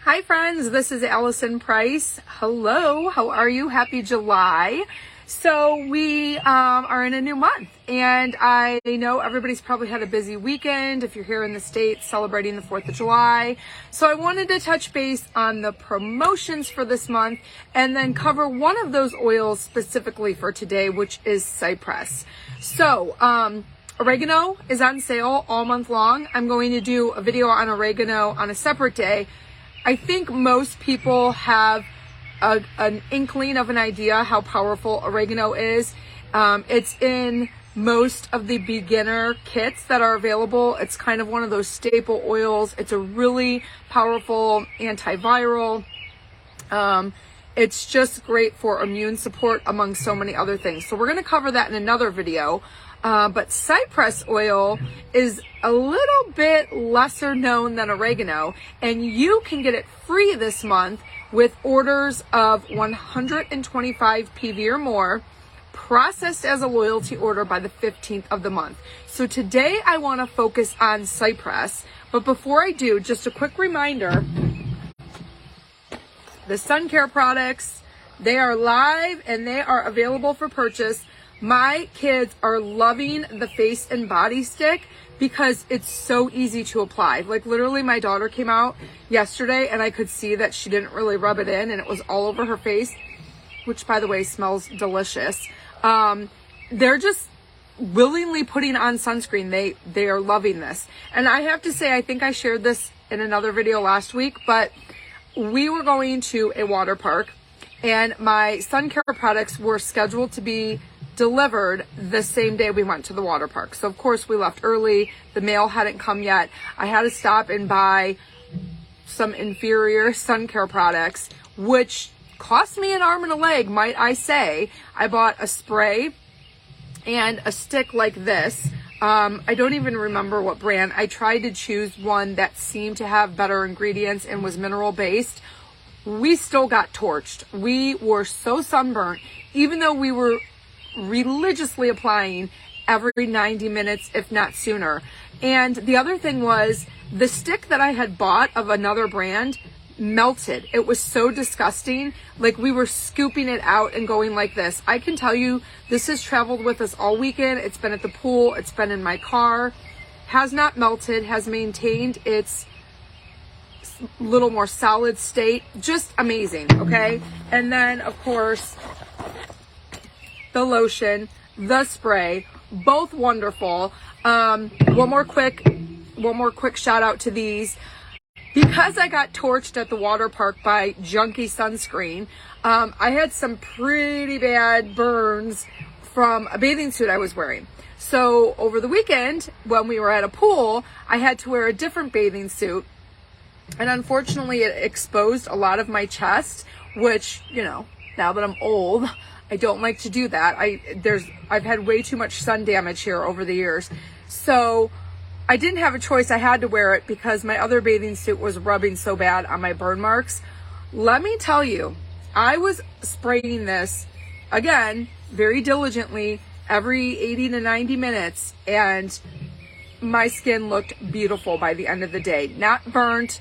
Hi friends, this is Allison Price. Hello, how are you? Happy July. So we are in a new month, and I know everybody's probably had a busy weekend if you're here in the States celebrating the 4th of July. So I wanted to touch base on the promotions for this month and then cover one of those oils specifically for today, which is Cypress. So oregano is on sale all month long. I'm going to do a video on oregano on a separate day. I think most people have an inkling of an idea how powerful oregano is. It's in most of the beginner kits that are available. It's kind of one of those staple oils. It's a really powerful antiviral. It's just great for immune support among so many other things. So we're going to cover that in another video. But Cypress oil is a little bit lesser known than oregano, and you can get it free this month with orders of 125 PV or more, processed as a loyalty order by the 15th of the month. So today I want to focus on Cypress, but before I do, just a quick reminder, the sun care products, they are live and they are available for purchase. My kids are loving the face and body stick because it's so easy to apply. Like literally my daughter came out yesterday and I could see that she didn't really rub it in and it was all over her face, which by the way smells delicious. They're just willingly putting on sunscreen. They are loving this. And I have to say, I think I shared this in another video last week, but we were going to a water park and my sun care products were scheduled to be delivered the same day we went to the water park. So of course we left early. The mail hadn't come yet. I had to stop and buy some inferior sun care products, which cost me an arm and a leg, might I say. I bought a spray and a stick like this. I don't even remember what brand. I tried to choose one that seemed to have better ingredients and was mineral based. We still got torched. We were so sunburnt, even though we were religiously applying every 90 minutes, if not sooner. And the other thing was the stick that I had bought of another brand melted. It was so disgusting. Like we were scooping it out and going like this. I can tell you this has traveled with us all weekend. It's been at the pool. It's been in my car. Has not melted, has maintained its little more solid state. Just amazing. Okay. And then of course, the lotion, the spray, both wonderful. One more quick shout out to these. Because I got torched at the water park by junky sunscreen, I had some pretty bad burns from a bathing suit I was wearing. So over the weekend, when we were at a pool, I had to wear a different bathing suit. And unfortunately, it exposed a lot of my chest, which, you know, now that I'm old, I don't like to do that. I've had way too much sun damage here over the years. So I didn't have a choice. I had to wear it because my other bathing suit was rubbing so bad on my burn marks. Let me tell you, I was spraying this, again, very diligently every 80 to 90 minutes, and my skin looked beautiful by the end of the day. Not burnt,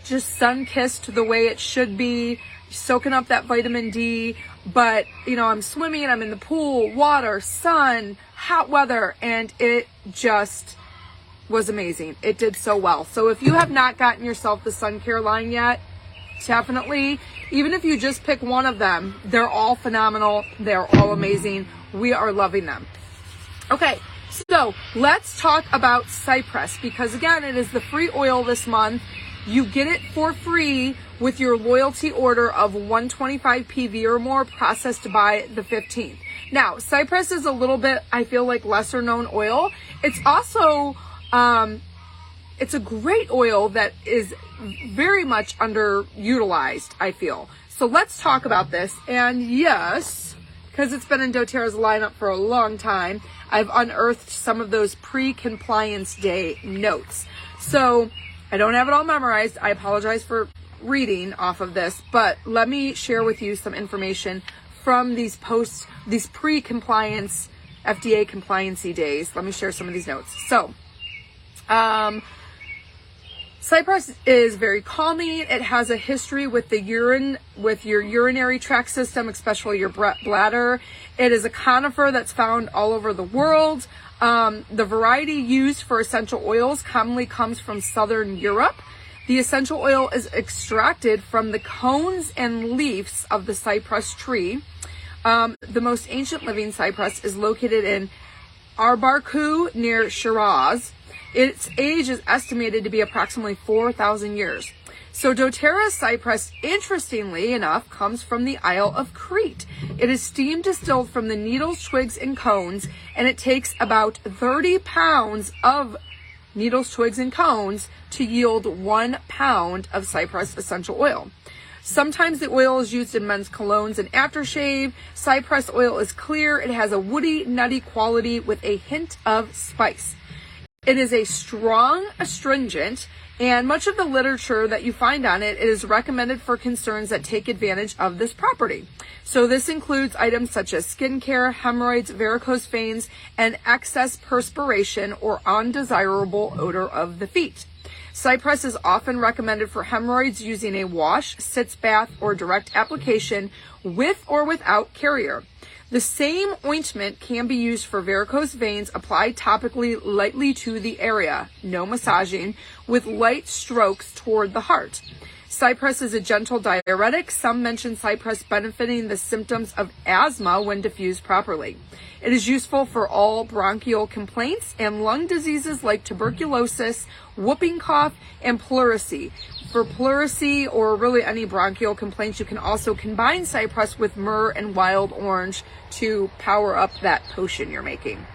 just sun-kissed the way it should be, soaking up that vitamin D. But, you know, I'm swimming, I'm in the pool, water, sun, hot weather, and it just was amazing. It did so well. So if you have not gotten yourself the sun care line yet, definitely, even if you just pick one of them, they're all phenomenal. They're all amazing. We are loving them. Okay, so let's talk about Cypress, because again, it is the free oil this month. You get it for free with your loyalty order of 125 PV or more, processed by the 15th. Now, Cypress is a little bit, I feel like, lesser known oil. It's also, it's a great oil that is very much underutilized, I feel. So let's talk about this. And yes, because it's been in doTERRA's lineup for a long time, I've unearthed some of those pre-compliance day notes. So I don't have it all memorized. I apologize for reading off of this, but let me share with you some information from these pre-compliance FDA compliancy days. Let me share some of these notes. So Cypress is very calming. It has a history with your urinary tract system, especially your bladder. It is a conifer that's found all over the world. The variety used for essential oils commonly comes from Southern Europe. The essential oil is extracted from the cones and leaves of the cypress tree. The most ancient living cypress is located in Arbarku near Shiraz. Its age is estimated to be approximately 4,000 years. So doTERRA cypress, interestingly enough, comes from the Isle of Crete. It is steam distilled from the needles, twigs, and cones, and it takes about 30 pounds of needles, twigs, and cones to yield 1 pound of cypress essential oil. Sometimes the oil is used in men's colognes and aftershave. Cypress oil is clear. It has a woody, nutty quality with a hint of spice. It is a strong astringent, and much of the literature that you find on it is recommended for concerns that take advantage of this property. So this includes items such as skincare, hemorrhoids, varicose veins, and excess perspiration or undesirable odor of the feet. Cypress is often recommended for hemorrhoids using a wash, sitz bath, or direct application with or without carrier. The same ointment can be used for varicose veins applied topically lightly to the area, no massaging, with light strokes toward the heart. Cypress is a gentle diuretic. Some mention cypress benefiting the symptoms of asthma when diffused properly. It is useful for all bronchial complaints and lung diseases like tuberculosis, whooping cough, and pleurisy. For pleurisy or really any bronchial complaints, you can also combine cypress with myrrh and wild orange to power up that potion you're making.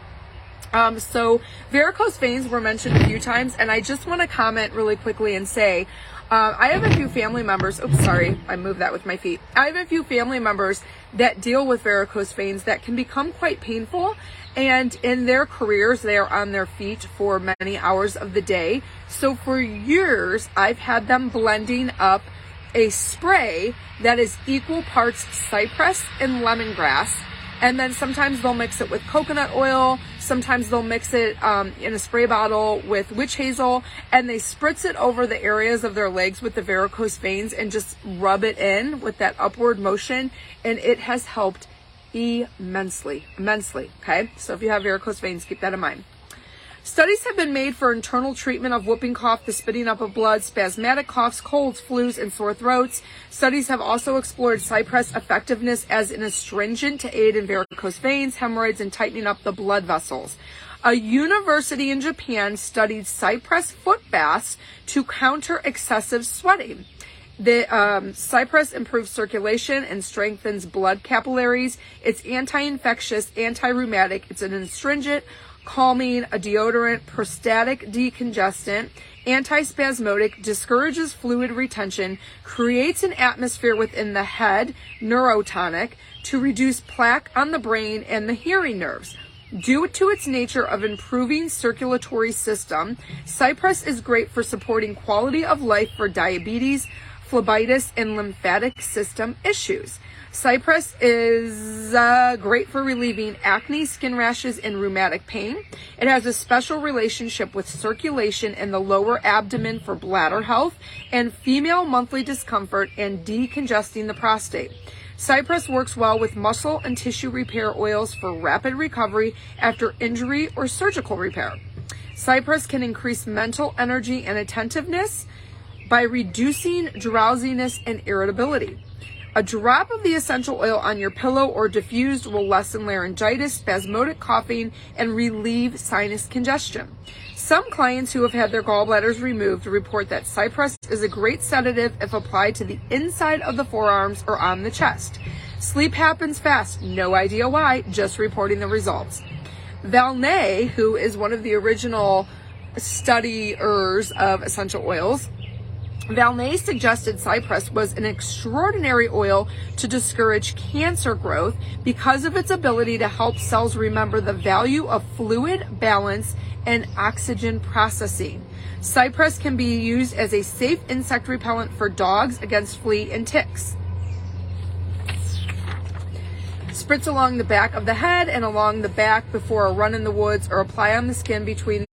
So varicose veins were mentioned a few times, and I just want to comment really quickly and say, I have a few family members, oops, sorry, I moved that with my feet. I have a few family members that deal with varicose veins that can become quite painful, and in their careers, they are on their feet for many hours of the day. So for years, I've had them blending up a spray that is equal parts cypress and lemongrass. And then sometimes they'll mix it with coconut oil. Sometimes they'll mix it in a spray bottle with witch hazel, and they spritz it over the areas of their legs with the varicose veins and just rub it in with that upward motion. And it has helped immensely. Okay. So if you have varicose veins, keep that in mind. Studies have been made for internal treatment of whooping cough, the spitting up of blood, spasmodic coughs, colds, flus, and sore throats. Studies have also explored cypress effectiveness as an astringent to aid in varicose veins, hemorrhoids, and tightening up the blood vessels. A university in Japan studied cypress foot baths to counter excessive sweating. The cypress improves circulation and strengthens blood capillaries. It's anti-infectious, anti-rheumatic. It's an astringent, calming, a deodorant, prostatic decongestant, antispasmodic, discourages fluid retention, creates an atmosphere within the head, neurotonic, to reduce plaque on the brain and the hearing nerves. Due to its nature of improving circulatory system, cypress is great for supporting quality of life for diabetes, phlebitis, and lymphatic system issues. Cypress is great for relieving acne, skin rashes, and rheumatic pain. It has a special relationship with circulation in the lower abdomen for bladder health and female monthly discomfort and decongesting the prostate. Cypress works well with muscle and tissue repair oils for rapid recovery after injury or surgical repair. Cypress can increase mental energy and attentiveness by reducing drowsiness and irritability. A drop of the essential oil on your pillow or diffused will lessen laryngitis, spasmodic coughing, and relieve sinus congestion. Some clients who have had their gallbladders removed report that cypress is a great sedative if applied to the inside of the forearms or on the chest. Sleep happens fast, no idea why, just reporting the results. Valnet, who is one of the original studiers of essential oils, Valnet suggested cypress was an extraordinary oil to discourage cancer growth because of its ability to help cells remember the value of fluid balance and oxygen processing. Cypress can be used as a safe insect repellent for dogs against flea and ticks. Spritz along the back of the head and along the back before a run in the woods, or apply on the skin between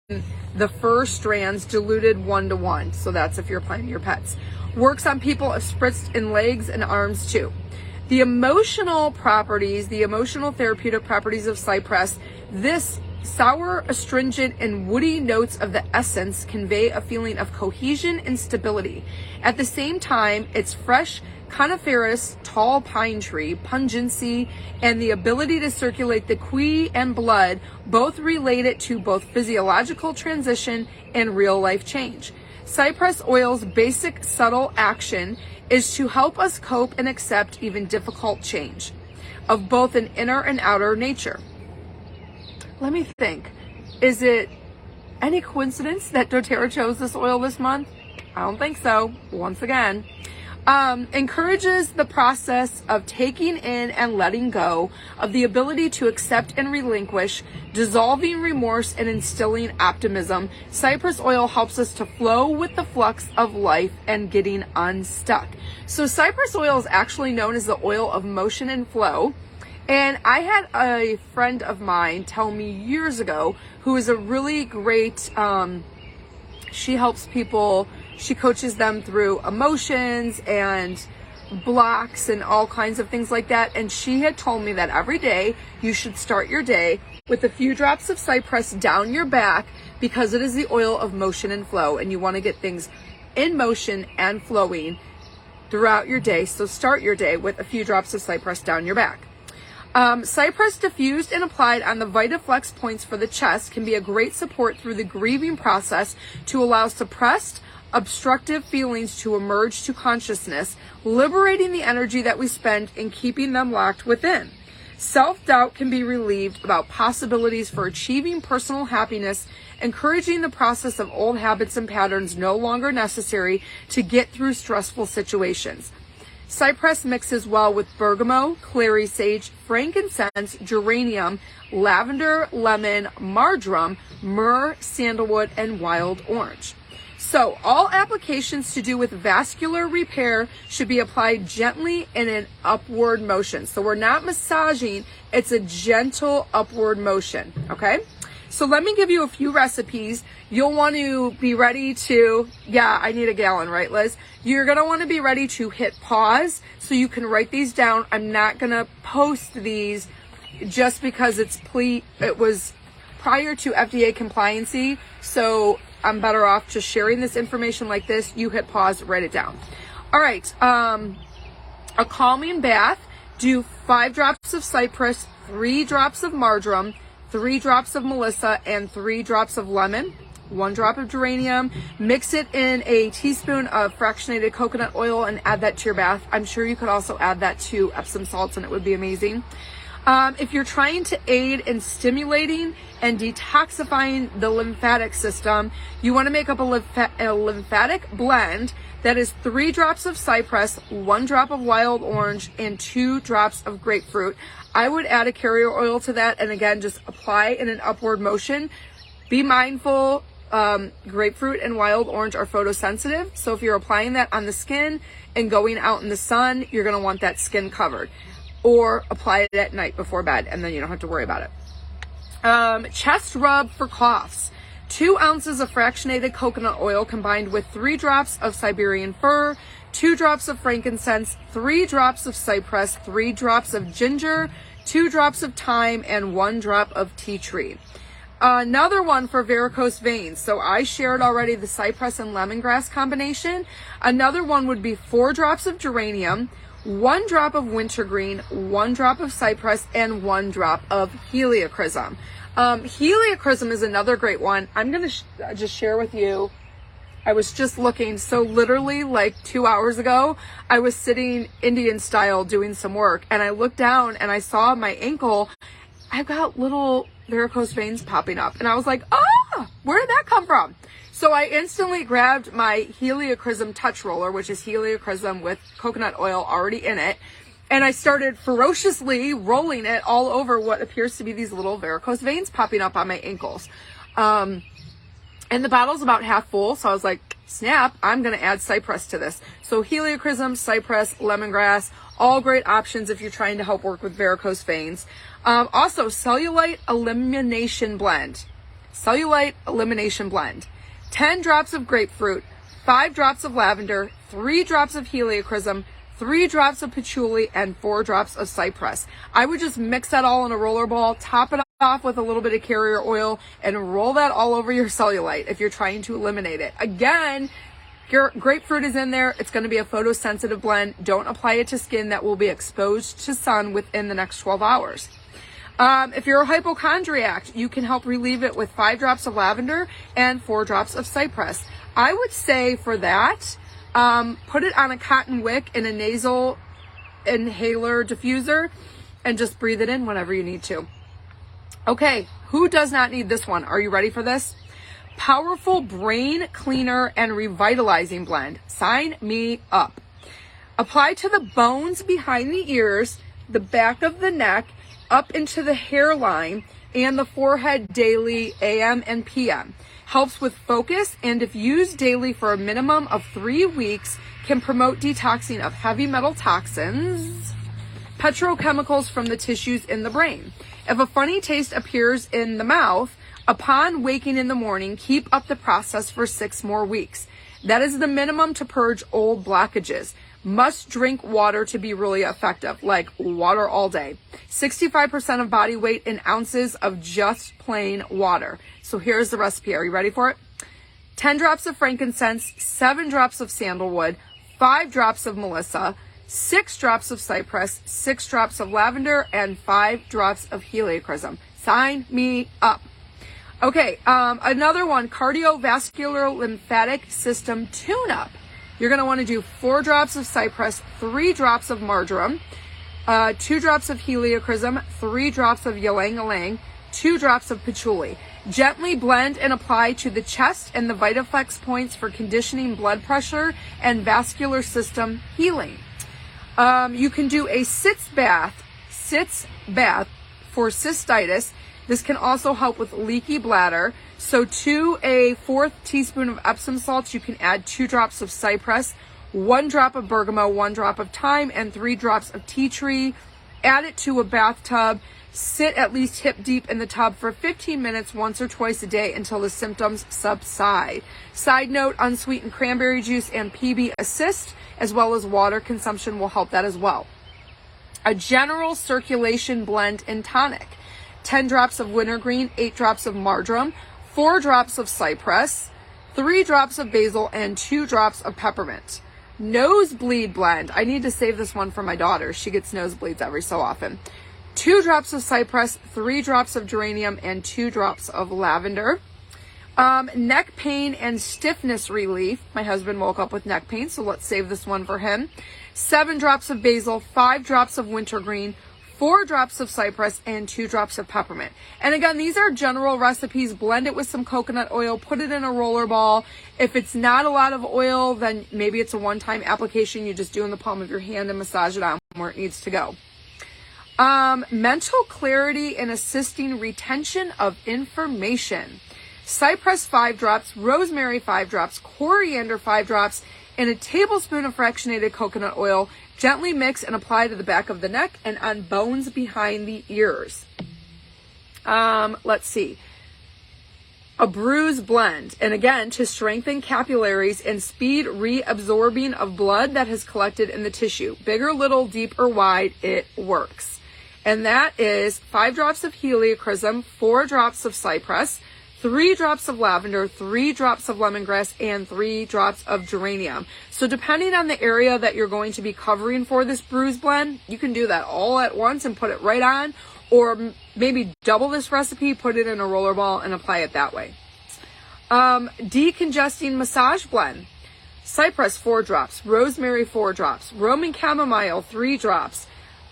the fur strands diluted 1-to-1. So that's if you're applying to your pets. Works on people spritzed in legs and arms too. The emotional properties, the emotional therapeutic properties of Cypress, this sour, astringent, and woody notes of the essence convey a feeling of cohesion and stability. At the same time, its fresh, coniferous, tall pine tree, pungency, and the ability to circulate the qi and blood both relate it to both physiological transition and real-life change. Cypress oil's basic subtle action is to help us cope and accept even difficult change of both an inner and outer nature. Let me think. Is it any coincidence that doTERRA chose this oil this month? I don't think so. Once again. Encourages the process of taking in and letting go, of the ability to accept and relinquish, dissolving remorse and instilling optimism. Cypress oil helps us to flow with the flux of life and getting unstuck. So cypress oil is actually known as the oil of motion and flow. And I had a friend of mine tell me years ago, who is a really great, she helps people, she coaches them through emotions and blocks and all kinds of things like that. And she had told me that every day you should start your day with a few drops of cypress down your back, because it is the oil of motion and flow, and you want to get things in motion and flowing throughout your day. So start your day with a few drops of cypress down your back. Cypress diffused and applied on the VitaFlex points for the chest can be a great support through the grieving process to allow suppressed, obstructive feelings to emerge to consciousness, liberating the energy that we spend in keeping them locked within. Self-doubt can be relieved about possibilities for achieving personal happiness, encouraging the process of old habits and patterns no longer necessary to get through stressful situations. Cypress mixes well with bergamot, clary sage, frankincense, geranium, lavender, lemon, marjoram, myrrh, sandalwood, and wild orange. So all applications to do with vascular repair should be applied gently in an upward motion. So we're not massaging, it's a gentle upward motion, okay? So let me give you a few recipes. You'll want to be ready to, yeah, I need a gallon, right, Liz? You're going to want to be ready to hit pause so you can write these down. I'm not going to post these just because it was prior to FDA compliancy. So I'm better off just sharing this information like this. You hit pause, write it down. All right. A calming bath. Do 5 drops of cypress, 3 drops of marjoram, 3 drops of melissa, and 3 drops of lemon, 1 drop of geranium. Mix it in a teaspoon of fractionated coconut oil and add that to your bath. I'm sure you could also add that to Epsom salts and it would be amazing. If you're trying to aid in stimulating and detoxifying the lymphatic system, you want to make up a lymphatic blend that is 3 drops of cypress, 1 drop of wild orange, and 2 drops of grapefruit. I would add a carrier oil to that, and again, just apply in an upward motion. Be mindful, grapefruit and wild orange are photosensitive, so if you're applying that on the skin and going out in the sun, you're going to want that skin covered. Or apply it at night before bed, and then you don't have to worry about it. Chest rub for coughs. 2 ounces of fractionated coconut oil combined with 3 drops of Siberian fir, 2 drops of frankincense, 3 drops of cypress, 3 drops of ginger, 2 drops of thyme, and 1 drop of tea tree. Another one for varicose veins. So I shared already the cypress and lemongrass combination. Another one would be 4 drops of geranium, 1 drop of wintergreen, 1 drop of cypress, and 1 drop of heliochrysum. Heliochrysum is another great one. I'm going to just share with you. I was just looking. So literally like 2 hours ago, I was sitting Indian style doing some work, and I looked down and I saw my ankle. I've got little varicose veins popping up, and I was like, where did that come from? So I instantly grabbed my heliochrysum touch roller, which is heliochrysum with coconut oil already in it, and I started ferociously rolling it all over what appears to be these little varicose veins popping up on my ankles. And the bottle's about half full, so I was like, snap, I'm going to add cypress to this. So heliochrysum, cypress, lemongrass, all great options if you're trying to help work with varicose veins. Also, cellulite elimination blend. cellulite elimination blend. 10 drops of grapefruit, 5 drops of lavender, 3 drops of heliochrysum, 3 drops of patchouli, and 4 drops of cypress. I would just mix that all in a roller ball, top it off with a little bit of carrier oil, and roll that all over your cellulite if you're trying to eliminate it. Again, your grapefruit is in there. It's going to be a photosensitive blend. Don't apply it to skin that will be exposed to sun within the next 12 hours. If you're a hypochondriac, you can help relieve it with 5 drops of lavender and 4 drops of cypress. I would say for that, put it on a cotton wick in a nasal inhaler diffuser and just breathe it in whenever you need to. Okay, who does not need this one? Are you ready for this? Powerful brain cleaner and revitalizing blend. Sign me up. Apply to the bones behind the ears, the back of the neck, up into the hairline and the forehead daily, AM and PM. Helps with focus, and if used daily for a minimum of 3 weeks, can promote detoxing of heavy metal toxins, petrochemicals from the tissues in the brain. If a funny taste appears in the mouth, upon waking in the morning, keep up the process for 6 more weeks. That is the minimum to purge old blockages. Must drink water to be really effective, like water all day. 65% of body weight in ounces of just plain water. So here's the recipe. Are you ready for it? 10 drops of frankincense, 7 drops of sandalwood, 5 drops of melissa, 6 drops of cypress, 6 drops of lavender, and 5 drops of heliochrysum. Sign me up. Okay, another one, cardiovascular lymphatic system tune-up. You're going to want to do 4 drops of cypress, 3 drops of marjoram, 2 drops of heliochrysum, 3 drops of ylang-ylang, 2 drops of patchouli. Gently blend and apply to the chest and the Vitaflex points for conditioning blood pressure and vascular system healing. You can do a sitz bath for cystitis. This can also help with leaky bladder. So to a 1/4 teaspoon of Epsom salts, you can add 2 drops of cypress, 1 drop of bergamot, 1 drop of thyme, and 3 drops of tea tree. Add it to a bathtub. Sit at least hip deep in the tub for 15 minutes once or twice a day until the symptoms subside. Side note, unsweetened cranberry juice and PB assist, as well as water consumption will help that as well. A general circulation blend and tonic. 10 drops of wintergreen, 8 drops of marjoram, 4 drops of cypress, 3 drops of basil, and 2 drops of peppermint. Nosebleed blend. I need to save this one for my daughter. She gets nosebleeds every so often. 2 drops of cypress, 3 drops of geranium, and 2 drops of lavender. Neck pain and stiffness relief. My husband woke up with neck pain, so let's save this one for him. 7 drops of basil, 5 drops of wintergreen, 4 drops of cypress, and 2 drops of peppermint. And again, these are general recipes. Blend it with some coconut oil, put it in a roller ball. If it's not a lot of oil, then maybe it's a one-time application you just do in the palm of your hand and massage it on where it needs to go. Mental clarity and assisting retention of information. Cypress 5 drops, rosemary 5 drops, coriander 5 drops, and a tablespoon of fractionated coconut oil. Gently mix and apply to the back of the neck and on bones behind the ears. Let's see. A bruise blend. And again, to strengthen capillaries and speed reabsorbing of blood that has collected in the tissue. Bigger, little, deep, or wide, it works. And that is 5 drops of heliochrysum, 4 drops of cypress, 3 drops of lavender, 3 drops of lemongrass, and 3 drops of geranium. So depending on the area that you're going to be covering for this bruise blend, you can do that all at once and put it right on, or maybe double this recipe, put it in a roller ball and apply it that way. Decongesting massage blend. Cypress 4 drops, rosemary 4 drops, Roman chamomile 3 drops,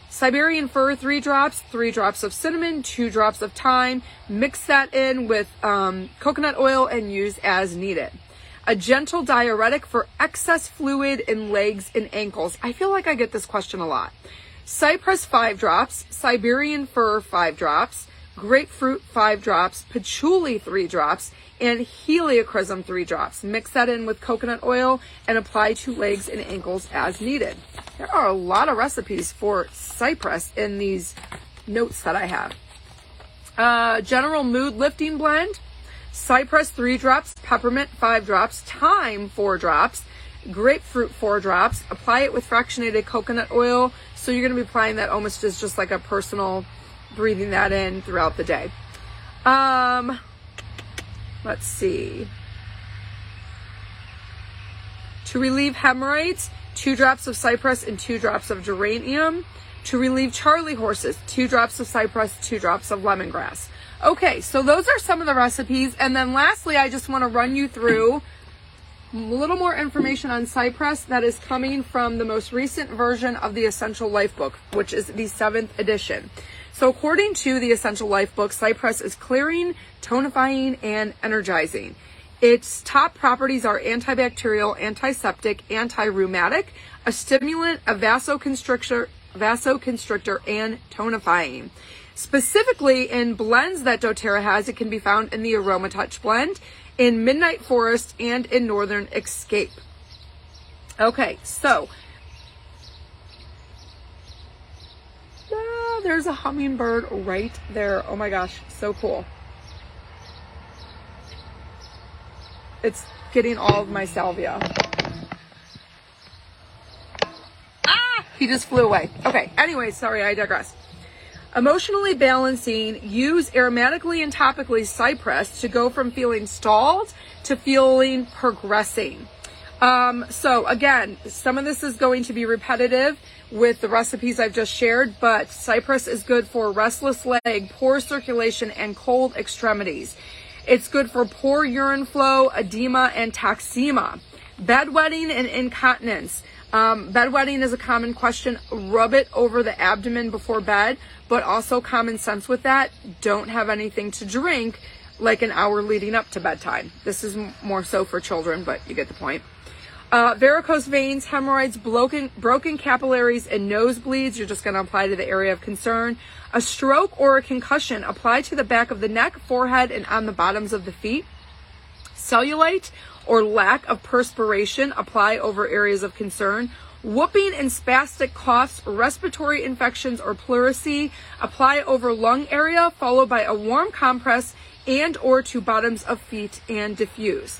Siberian fir 3 drops, 3 drops of cinnamon, 2 drops of thyme. Mix that in with coconut oil and use as needed. A gentle diuretic for excess fluid in legs and ankles. I feel like I get this question a lot. Cypress 5 drops, Siberian fir 5 drops, grapefruit 5 drops, patchouli 3 drops, and heliochrysum 3 drops. Mix that in with coconut oil and apply to legs and ankles as needed. There are a lot of recipes for cypress in these notes that I have. General mood lifting blend. Cypress 3 drops, peppermint 5 drops, thyme 4 drops, grapefruit 4 drops. Apply it with fractionated coconut oil. So you're going to be applying that almost as just like a personal, breathing that in throughout the day. Let's see. To relieve hemorrhoids, 2 drops of cypress and 2 drops of geranium. To relieve Charlie horses, 2 drops of cypress, 2 drops of lemongrass. Okay, so those are some of the recipes. And then lastly, I just want to run you through a little more information on Cypress that is coming from the most recent version of the Essential Life book, which is the 7th edition. So according to the Essential Life book, Cypress is clearing, tonifying, and energizing. Its top properties are antibacterial, antiseptic, anti-rheumatic, a stimulant, a vasoconstrictor, and tonifying. Specifically in blends that doTERRA has, it can be found in the Aroma Touch blend, in Midnight Forest, and in Northern Escape. Okay, so there's a hummingbird right there. Oh my gosh, so cool. It's getting all of my salvia. He just flew away. Okay, anyway, sorry, I digress. Emotionally balancing, use aromatically and topically Cypress to go from feeling stalled to feeling progressing. So again, some of this is going to be repetitive with the recipes I've just shared, but Cypress is good for restless leg, poor circulation, and cold extremities. It's good for poor urine flow, edema, and toxemia. Bedwetting and incontinence. Bedwetting is a common question. Rub it over the abdomen before bed, but also common sense with that. Don't have anything to drink like an hour leading up to bedtime. This is more so for children, but you get the point. Varicose veins, hemorrhoids, broken capillaries, and nosebleeds, you're just going to apply to the area of concern. A stroke or a concussion, apply to the back of the neck, forehead, and on the bottoms of the feet. Cellulite or lack of perspiration, apply over areas of concern. Whooping and spastic coughs, respiratory infections, or pleurisy, apply over lung area, followed by a warm compress and or to bottoms of feet and diffuse.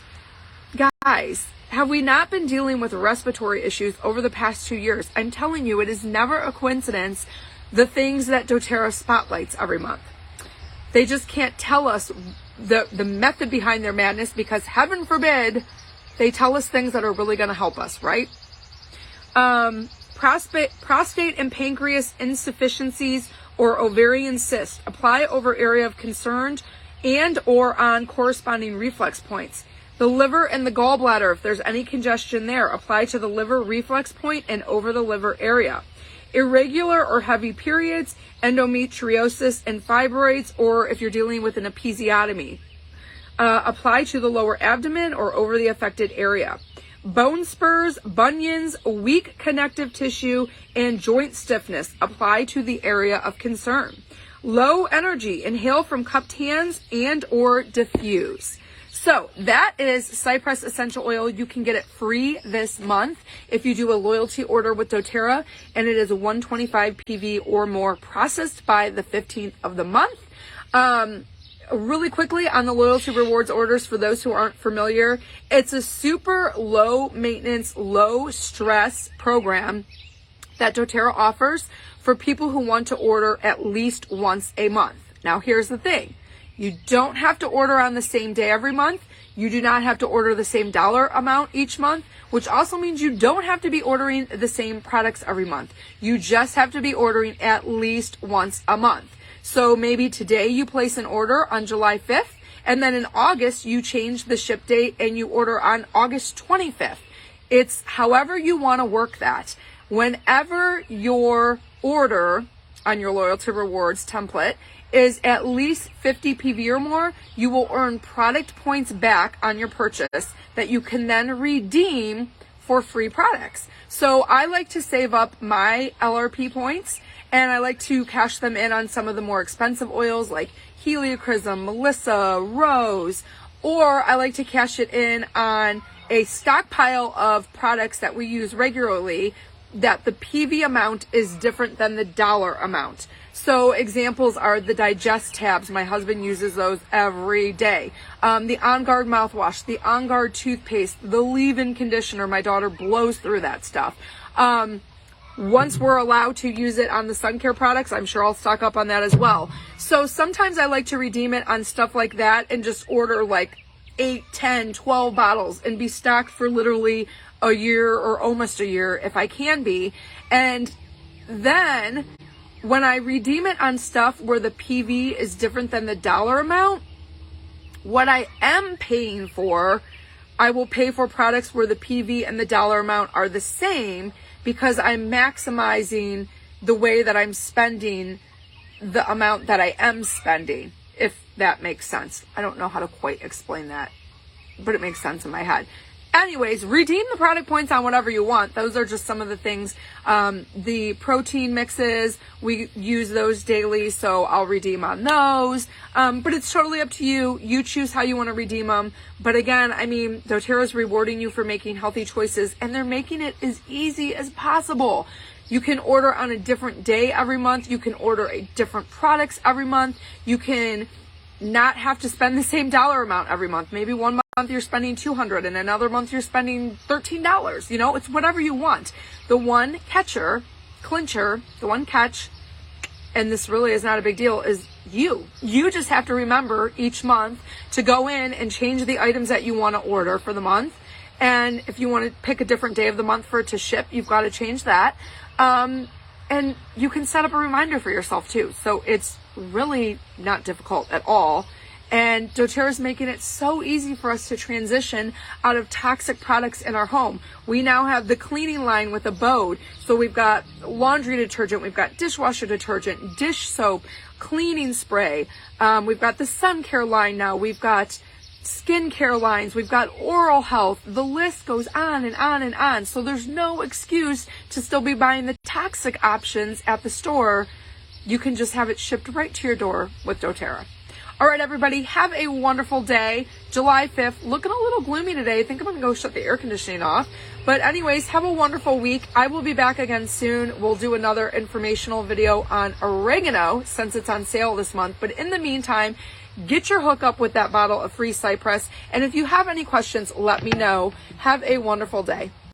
Guys, have we not been dealing with respiratory issues over the past 2 years? I'm telling you, it is never a coincidence the things that doTERRA spotlights every month. They just can't tell us the method behind their madness, because heaven forbid they tell us things that are really going to help us, right? Prostate and pancreas insufficiencies or ovarian cysts, apply over area of concern and or on corresponding reflex points. The liver and the gallbladder, if there's any congestion there, apply to the liver reflex point and over the liver area. Irregular or heavy periods, endometriosis and fibroids, or if you're dealing with an episiotomy, apply to the lower abdomen or over the affected area. Bone spurs, bunions, weak connective tissue, and joint stiffness, apply to the area of concern. Low energy, inhale from cupped hands and or diffuse. So that is Cypress Essential Oil. You can get it free this month if you do a loyalty order with doTERRA, and it is 125 PV or more, processed by the 15th of the month. Really quickly on the loyalty rewards orders, for those who aren't familiar, it's a super low maintenance, low stress program that doTERRA offers for people who want to order at least once a month. Now here's the thing. You don't have to order on the same day every month. You do not have to order the same dollar amount each month, which also means you don't have to be ordering the same products every month. You just have to be ordering at least once a month. So maybe today you place an order on July 5th, and then in August you change the ship date and you order on August 25th. It's however you want to work that. Whenever your order on your loyalty rewards template is at least 50 PV or more, you will earn product points back on your purchase that you can then redeem for free products. So I like to save up my LRP points, and I like to cash them in on some of the more expensive oils like Heliochrysum, Melissa, Rose, or I like to cash it in on a stockpile of products that we use regularly that the PV amount is different than the dollar amount. So examples are the digest tabs. My husband uses those every day. The On Guard mouthwash, the On Guard toothpaste, the leave-in conditioner. My daughter blows through that stuff. Once we're allowed to use it on the sun care products, I'm sure I'll stock up on that as well. So sometimes I like to redeem it on stuff like that and just order like 8, 10, 12 bottles and be stocked for literally a year or almost a year if I can be. And then when I redeem it on stuff where the PV is different than the dollar amount, what I am paying for, I will pay for products where the PV and the dollar amount are the same, because I'm maximizing the way that I'm spending the amount that I am spending, if that makes sense. I don't know how to quite explain that, but it makes sense in my head. Anyways, redeem the product points on whatever you want. Those are just some of the things. The protein mixes, we use those daily, so I'll redeem on those. But it's totally up to you. You choose how you want to redeem them. But again, I mean, doTERRA's rewarding you for making healthy choices, and they're making it as easy as possible. You can order on a different day every month. You can order different products every month. You can not have to spend the same dollar amount every month. Maybe one month you're spending $200 and another month you're spending $13. You know, it's whatever you want. The one clincher, the one catch, and this really is not a big deal, is you. You just have to remember each month to go in and change the items that you want to order for the month. And if you want to pick a different day of the month for it to ship, you've got to change that. And you can set up a reminder for yourself too. So it's really not difficult at all. And doTERRA is making it so easy for us to transition out of toxic products in our home. We now have the cleaning line with a Bode. So we've got laundry detergent, we've got dishwasher detergent, dish soap, cleaning spray. We've got the sun care line now. We've got skincare lines. We've got oral health. The list goes on and on and on. So there's no excuse to still be buying the toxic options at the store. You can just have it shipped right to your door with doTERRA. All right, everybody, have a wonderful day. July 5th, looking a little gloomy today. I think I'm going to go shut the air conditioning off. But anyways, have a wonderful week. I will be back again soon. We'll do another informational video on oregano since it's on sale this month. But in the meantime, get your hookup with that bottle of free Cypress. And if you have any questions, let me know. Have a wonderful day.